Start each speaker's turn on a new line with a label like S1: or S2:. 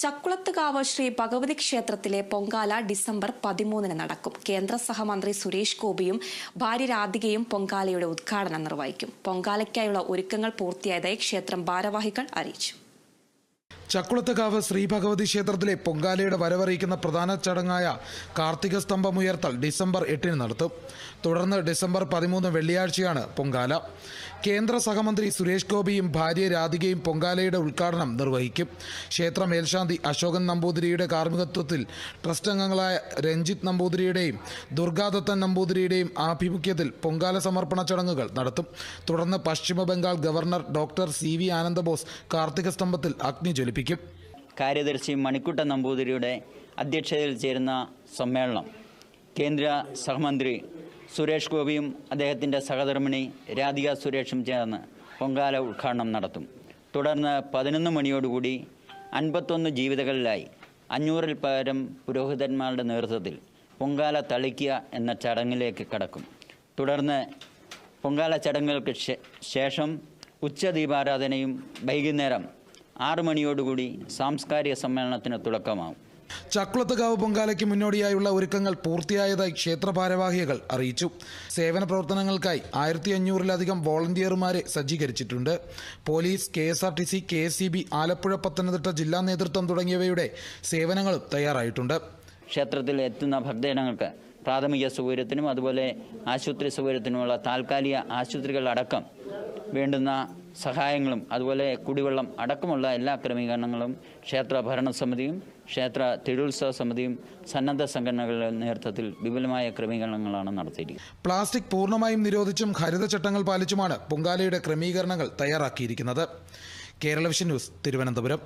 S1: ചക്കുളത്തുകാവ് ശ്രീ ഭഗവതി ക്ഷേത്രത്തിലെ പൊങ്കാല ഡിസംബർ 13 നടക്കും. കേന്ദ്ര സഹമന്ത്രി സുരേഷ് ഗോപിയും ഭാര്യ രാധികയും പൊങ്കാലയുടെ ഉദ്ഘാടനം നിർവഹിക്കും. പൊങ്കാലയ്ക്കായുള്ള ഒരുക്കങ്ങൾ പൂർത്തിയായതായി ക്ഷേത്രം ഭാരവാഹികൾ അറിയിച്ചു.
S2: ചക്കുളത്തുകാവ് ശ്രീ ഭഗവതി ക്ഷേത്രത്തിലെ പൊങ്കാലയുടെ വരവറിയിക്കുന്ന പ്രധാന ചടങ്ങായ കാർത്തിക സ്തംഭം ഉയർത്തൽ ഡിസംബർ 8 നടത്തും. തുടർന്ന് ഡിസംബർ 13 വെള്ളിയാഴ്ചയാണ് പൊങ്കാല. കേന്ദ്ര സഹമന്ത്രി സുരേഷ് ഗോപിയും ഭാര്യ രാധികയും പൊങ്കാലയുടെ ഉദ്ഘാടനം നിർവഹിക്കും. ക്ഷേത്ര മേൽശാന്തി അശോകൻ നമ്പൂതിരിയുടെ കാർമ്മികത്വത്തിൽ ട്രസ്റ്റ് അംഗങ്ങളായ രഞ്ജിത്ത് നമ്പൂതിരിയുടെയും ദുർഗാദത്തൻ നമ്പൂതിരിയുടെയും ആഭിമുഖ്യത്തിൽ പൊങ്കാല സമർപ്പണ ചടങ്ങുകൾ നടത്തും. തുടർന്ന് പശ്ചിമ Bengal governor doctor CV Anandabose കാർത്തിക സ്തംഭത്തിൽ അഗ്നി ജ്വലിപ്പിക്കും.
S3: കാര്യദർശി മണിക്കുട്ടൻ നമ്പൂതിരിയുടെ അധ്യക്ഷതയിൽ ചേരുന്ന സമ്മേളനം കേന്ദ്ര സഹമന്ത്രി സുരേഷ് ഗോപിയും അദ്ദേഹത്തിൻ്റെ സഹധർമ്മിണി രാധിക സുരേഷും ചേർന്ന് പൊങ്കാല ഉദ്ഘാടനം നടത്തും. തുടർന്ന് 11 മണിയോടുകൂടി 51 ജീവിതകളിലായി 500-ൽ പരം പുരോഹിതന്മാരുടെ നേതൃത്വത്തിൽ പൊങ്കാല തളിക്കുക എന്ന ചടങ്ങിലേക്ക് കടക്കും. തുടർന്ന് പൊങ്കാല ചടങ്ങുകൾക്ക് ശേഷം ഉച്ചദീപാരാധനയും വൈകുന്നേരം 6 മണിയോടുകൂടി സാംസ്കാരിക സമ്മേളനത്തിന് തുടക്കമാവും.
S2: ചക്കുളത്തുകാവ് പൊങ്കാലയ്ക്ക് മുന്നോടിയായുള്ള ഒരുക്കങ്ങൾ പൂർത്തിയായതായി ക്ഷേത്ര ഭാരവാഹികൾ അറിയിച്ചു. സേവന പ്രവർത്തനങ്ങൾക്കായി 1500-ലധികം വോളണ്ടിയർമാരെ സജ്ജീകരിച്ചിട്ടുണ്ട്. Police, KSRTC, KSEB, Alappuzha, Pathanamthitta ജില്ലാ നേതൃത്വം തുടങ്ങിയവയുടെ സേവനങ്ങളും തയ്യാറായിട്ടുണ്ട്.
S3: ക്ഷേത്രത്തിൽ എത്തുന്ന ഭക്തജനങ്ങൾക്ക് പ്രാഥമിക സൗകര്യത്തിനും അതുപോലെ ആശുപത്രി സൗകര്യത്തിനുമുള്ള താൽക്കാലിക ആശുപത്രികളടക്കം വേണ്ടുന്ന സഹായങ്ങളും അതുപോലെ കുടിവെള്ളം അടക്കമുള്ള എല്ലാ ക്രമീകരണങ്ങളും ക്ഷേത്ര ഭരണസമിതിയും ക്ഷേത്ര തിരുത്സവ സമിതിയും സന്നദ്ധ സംഘടനകളുടെ നേതൃത്വത്തിൽ വിപുലമായ ക്രമീകരണങ്ങളാണ് നടത്തിയിരിക്കുന്നത്.
S2: പ്ലാസ്റ്റിക് പൂർണ്ണമായും നിരോധിച്ചും ഹരിതചട്ടങ്ങൾ പാലിച്ചുമാണ് പൊങ്കാലയുടെ ക്രമീകരണങ്ങൾ തയ്യാറാക്കിയിരിക്കുന്നത്. Kerala vision news, Thiruvananthapuram.